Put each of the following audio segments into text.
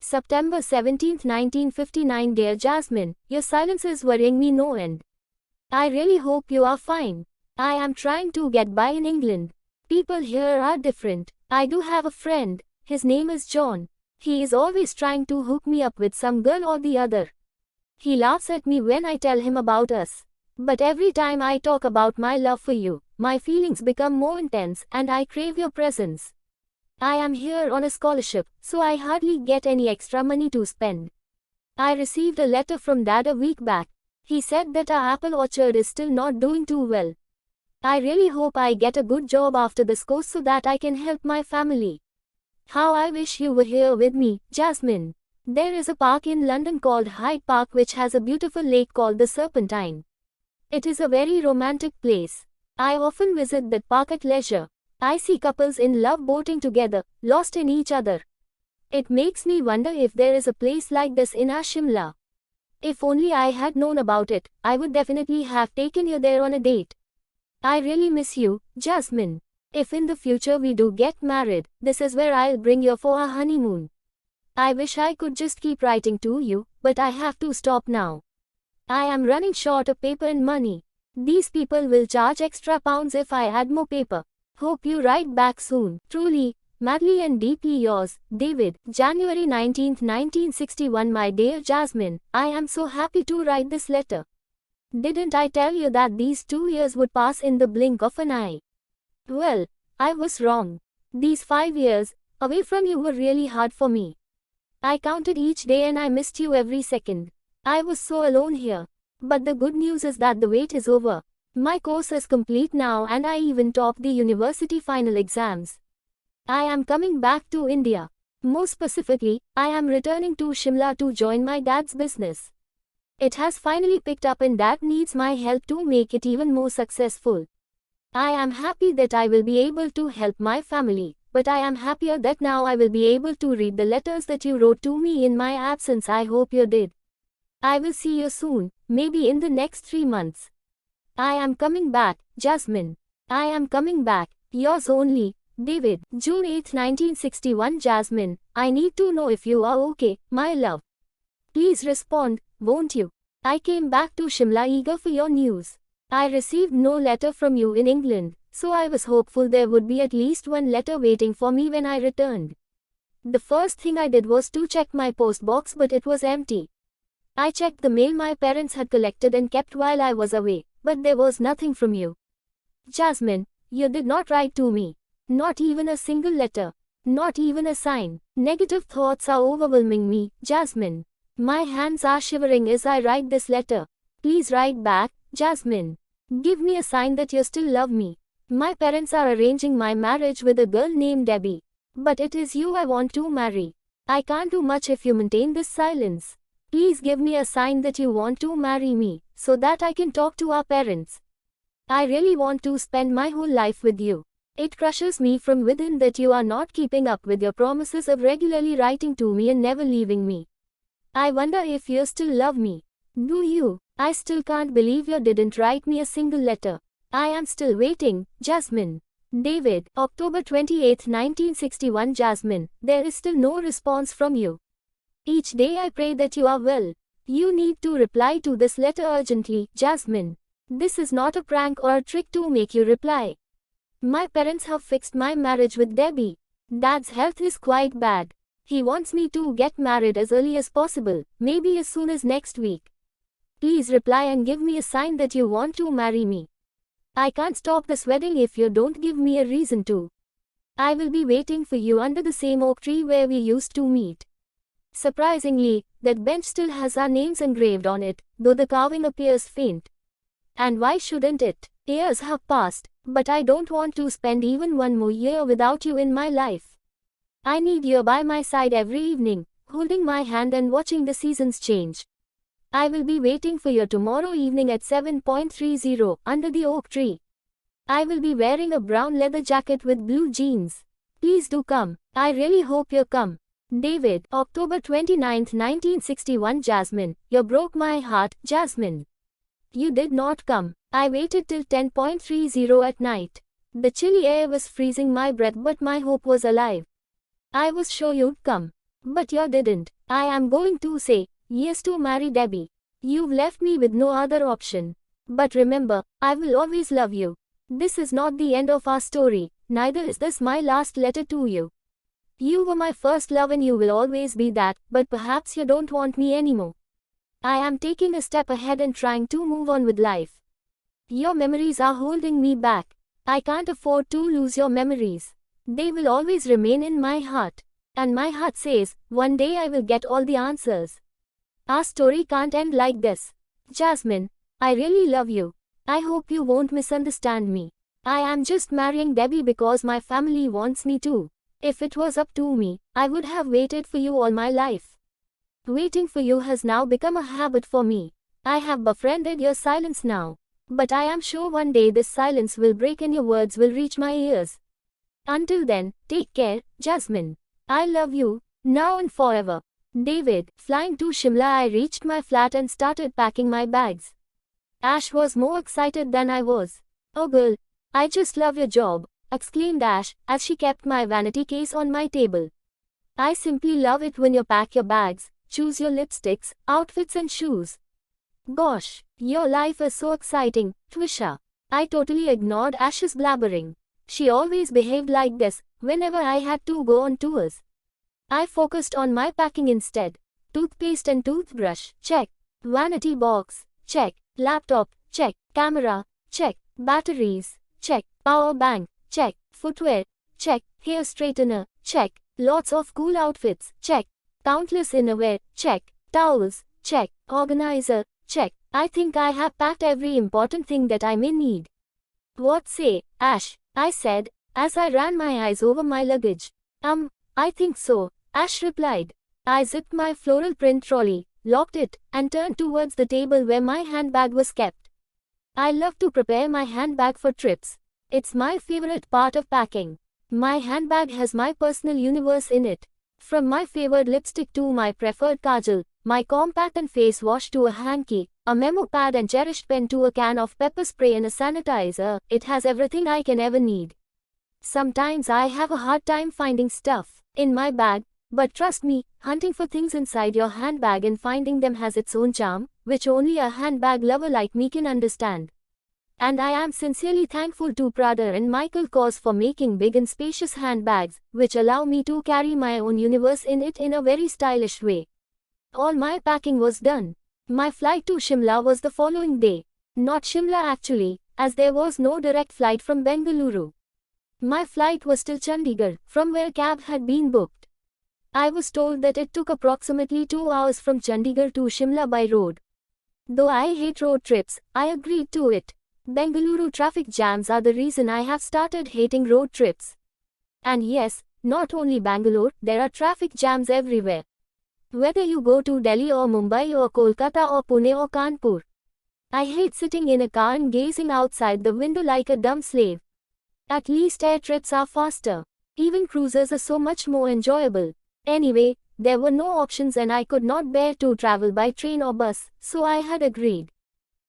September 17, 1959. Dear Jasmine, your silence is worrying me no end. I really hope you are fine. I am trying to get by in England. People here are different. I do have a friend. His name is John. He is always trying to hook me up with some girl or the other. He laughs at me when I tell him about us. But every time I talk about my love for you, my feelings become more intense and I crave your presence. I am here on a scholarship, so I hardly get any extra money to spend. I received a letter from Dad a week back. He said that our apple orchard is still not doing too well. I really hope I get a good job after this course so that I can help my family. How I wish you were here with me, Jasmine. There is a park in London called Hyde Park which has a beautiful lake called the Serpentine. It is a very romantic place. I often visit that park at leisure. I see couples in love boating together, lost in each other. It makes me wonder if there is a place like this in our Shimla. If only I had known about it, I would definitely have taken you there on a date. I really miss you, Jasmine. If in the future we do get married, this is where I'll bring you for our honeymoon. I wish I could just keep writing to you, but I have to stop now. I am running short of paper and money. These people will charge extra pounds if I add more paper. Hope you write back soon. Truly, madly and deeply yours, David. January 19, 1961. My dear Jasmine, I am so happy to write this letter. Didn't I tell you that these 2 years would pass in the blink of an eye? Well, I was wrong. These 5 years, away from you were really hard for me. I counted each day and I missed you every second. I was so alone here. But the good news is that the wait is over. My course is complete now and I even topped the university final exams. I am coming back to India. More specifically, I am returning to Shimla to join my dad's business. It has finally picked up and Dad needs my help to make it even more successful. I am happy that I will be able to help my family, but I am happier that now I will be able to read the letters that you wrote to me in my absence. I hope you did. I will see you soon, maybe in the next 3 months. I am coming back, Jasmine. I am coming back. Yours only, David. June 8, 1961. Jasmine, I need to know if you are okay, my love. Please respond, won't you? I came back to Shimla eager for your news. I received no letter from you in England, so I was hopeful there would be at least one letter waiting for me when I returned. The first thing I did was to check my post box, but it was empty. I checked the mail my parents had collected and kept while I was away, but there was nothing from you. Jasmine, you did not write to me. Not even a single letter. Not even a sign. Negative thoughts are overwhelming me, Jasmine. My hands are shivering as I write this letter. Please write back, Jasmine. Give me a sign that you still love me. My parents are arranging my marriage with a girl named Debbie. But it is you I want to marry. I can't do much if you maintain this silence. Please give me a sign that you want to marry me, so that I can talk to our parents. I really want to spend my whole life with you. It crushes me from within that you are not keeping up with your promises of regularly writing to me and never leaving me. I wonder if you still love me. Do you? I still can't believe you didn't write me a single letter. I am still waiting, Jasmine. David, October 28, 1961. Jasmine, there is still no response from you. Each day I pray that you are well. You need to reply to this letter urgently, Jasmine. This is not a prank or a trick to make you reply. My parents have fixed my marriage with Debbie. Dad's health is quite bad. He wants me to get married as early as possible, maybe as soon as next week. Please reply and give me a sign that you want to marry me. I can't stop this wedding if you don't give me a reason to. I will be waiting for you under the same oak tree where we used to meet. Surprisingly, that bench still has our names engraved on it, though the carving appears faint. And why shouldn't it? Years have passed, but I don't want to spend even one more year without you in my life. I need you by my side every evening, holding my hand and watching the seasons change. I will be waiting for you tomorrow evening at 7:30 under the oak tree. I will be wearing a brown leather jacket with blue jeans. Please do come. I really hope you come. David, October 29, 1961. Jasmine, you broke my heart, Jasmine. You did not come. I waited till 10:30 at night. The chilly air was freezing my breath, but my hope was alive. I was sure you'd come. But you didn't. I am going to say yes to marry Debbie. You've left me with no other option. But remember, I will always love you. This is not the end of our story, neither is this my last letter to you. You were my first love and you will always be that, but perhaps you don't want me anymore. I am taking a step ahead and trying to move on with life. Your memories are holding me back. I can't afford to lose your memories. They will always remain in my heart. And my heart says, one day I will get all the answers. Our story can't end like this. Jasmine, I really love you. I hope you won't misunderstand me. I am just marrying Debbie because my family wants me to. If it was up to me, I would have waited for you all my life. Waiting for you has now become a habit for me. I have befriended your silence now. But I am sure one day this silence will break and your words will reach my ears. Until then, take care, Jasmine. I love you, now and forever. David. Flying to Shimla, I reached my flat and started packing my bags. Ash was more excited than I was. Oh girl, I just love your job, exclaimed Ash, as she kept my vanity case on my table. I simply love it when you pack your bags, choose your lipsticks, outfits and shoes. Gosh, your life is so exciting, Twisha. I totally ignored Ash's blabbering. She always behaved like this, whenever I had to go on tours. I focused on my packing instead. Toothpaste and toothbrush, check. Vanity box, check. Laptop, check. Camera, check. Batteries, check. Power bank, check. Footwear, check. Hair straightener, check. Lots of cool outfits, check. Countless innerwear, check. Towels, check. Organizer, check. I think I have packed every important thing that I may need. What say, Ash? I said, as I ran my eyes over my luggage. I think so, Ash replied. I zipped my floral print trolley, locked it, and turned towards the table where my handbag was kept. I love to prepare my handbag for trips. It's my favorite part of packing. My handbag has my personal universe in it. From my favored lipstick to my preferred kajal, my compact and face wash to a hanky, a memo pad and cherished pen to a can of pepper spray and a sanitizer, it has everything I can ever need. Sometimes I have a hard time finding stuff in my bag, but trust me, hunting for things inside your handbag and finding them has its own charm, which only a handbag lover like me can understand. And I am sincerely thankful to Prada and Michael Kors for making big and spacious handbags, which allow me to carry my own universe in it in a very stylish way. All my packing was done. My flight to Shimla was the following day. Not Shimla actually, as there was no direct flight from Bengaluru. My flight was till Chandigarh, from where a cab had been booked. I was told that it took approximately 2 hours from Chandigarh to Shimla by road. Though I hate road trips, I agreed to it. Bengaluru traffic jams are the reason I have started hating road trips. And yes, not only Bangalore, there are traffic jams everywhere. Whether you go to Delhi or Mumbai or Kolkata or Pune or Kanpur. I hate sitting in a car and gazing outside the window like a dumb slave. At least air trips are faster. Even cruises are so much more enjoyable. Anyway, there were no options and I could not bear to travel by train or bus, so I had agreed.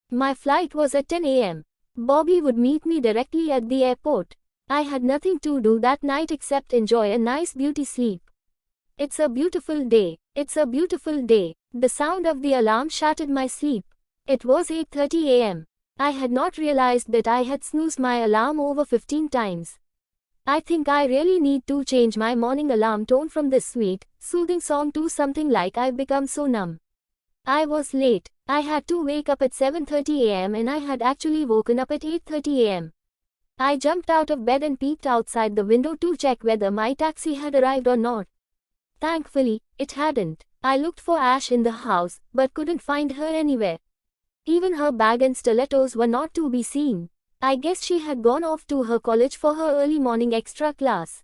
My flight was at 10 a.m. Bobby would meet me directly at the airport. I had nothing to do that night except enjoy a nice beauty sleep. It's a beautiful day. It's a beautiful day. The sound of the alarm shattered my sleep. It was 8:30 a.m. I had not realized that I had snoozed my alarm over 15 times. I think I really need to change my morning alarm tone from this sweet, soothing song to something like I've become so numb. I was late. I had to wake up at 7:30 a.m. and I had actually woken up at 8:30 a.m. I jumped out of bed and peeked outside the window to check whether my taxi had arrived or not. Thankfully, it hadn't. I looked for Ash in the house, but couldn't find her anywhere. Even her bag and stilettos were not to be seen. I guess she had gone off to her college for her early morning extra class.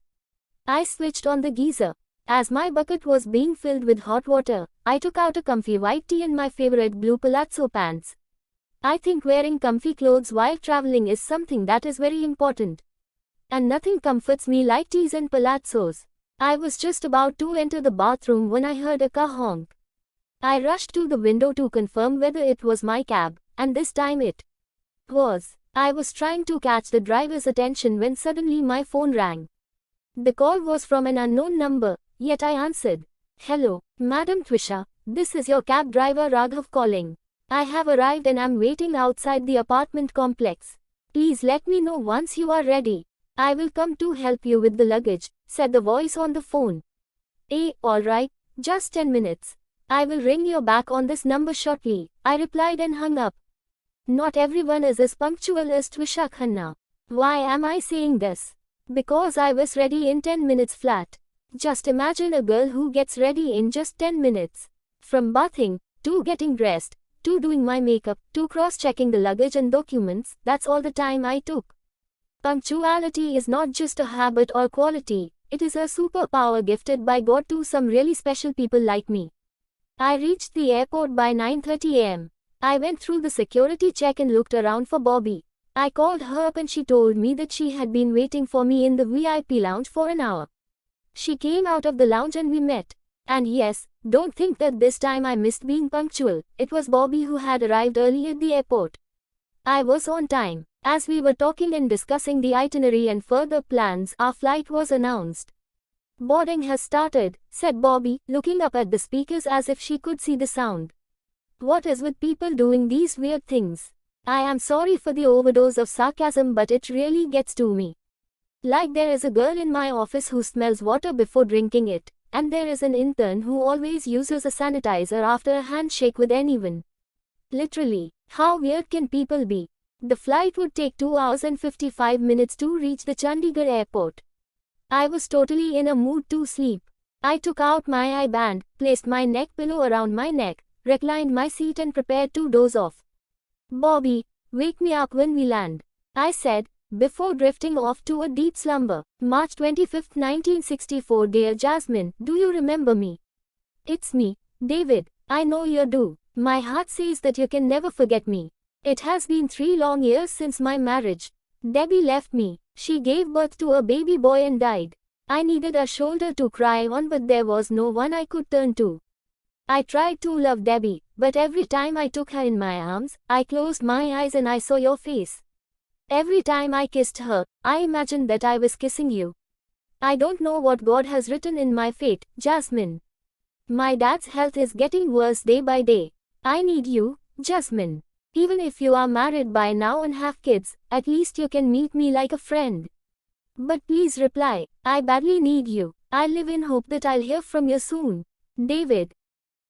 I switched on the geyser. As my bucket was being filled with hot water, I took out a comfy white tee and my favorite blue palazzo pants. I think wearing comfy clothes while traveling is something that is very important. And nothing comforts me like tees and palazzos. I was just about to enter the bathroom when I heard a car honk. I rushed to the window to confirm whether it was my cab, and this time it was. I was trying to catch the driver's attention when suddenly my phone rang. The call was from an unknown number, yet I answered. Hello, Madam Twisha. This is your cab driver Raghav calling. I have arrived and am waiting outside the apartment complex. Please let me know once you are ready. I will come to help you with the luggage, said the voice on the phone. Alright, just 10 minutes. I will ring you back on this number shortly, I replied and hung up. Not everyone is as punctual as Twisha Khanna. Why am I saying this? Because I was ready in 10 minutes flat. Just imagine a girl who gets ready in just 10 minutes. From bathing, to getting dressed, to doing my makeup, to cross-checking the luggage and documents, that's all the time I took. Punctuality is not just a habit or quality, it is a superpower gifted by God to some really special people like me. I reached the airport by 9:30 am. I went through the security check and looked around for Bobby. I called her up and she told me that she had been waiting for me in the VIP lounge for an hour. She came out of the lounge and we met. And yes, don't think that this time I missed being punctual, it was Bobby who had arrived early at the airport. I was on time. As we were talking and discussing the itinerary and further plans, our flight was announced. Boarding has started, said Bobby, looking up at the speakers as if she could see the sound. What is with people doing these weird things? I am sorry for the overdose of sarcasm, but it really gets to me. Like there is a girl in my office who smells water before drinking it, and there is an intern who always uses a sanitizer after a handshake with anyone. Literally, how weird can people be? The flight would take 2 hours and 55 minutes to reach the Chandigarh airport. I was totally in a mood to sleep. I took out my eye band, placed my neck pillow around my neck, reclined my seat and prepared to doze off. Bobby, wake me up when we land, I said, before drifting off to a deep slumber. March 25, 1964. Dear Jasmine, do you remember me? It's me, David. I know you do. My heart says that you can never forget me. It has been 3 long years since my marriage. Debbie left me. She gave birth to a baby boy and died. I needed a shoulder to cry on, but there was no one I could turn to. I tried to love Debbie, but every time I took her in my arms, I closed my eyes and I saw your face. Every time I kissed her, I imagined that I was kissing you. I don't know what God has written in my fate, Jasmine. My dad's health is getting worse day by day. I need you, Jasmine. Even if you are married by now and have kids, at least you can meet me like a friend. But please reply, I badly need you. I live in hope that I'll hear from you soon. David.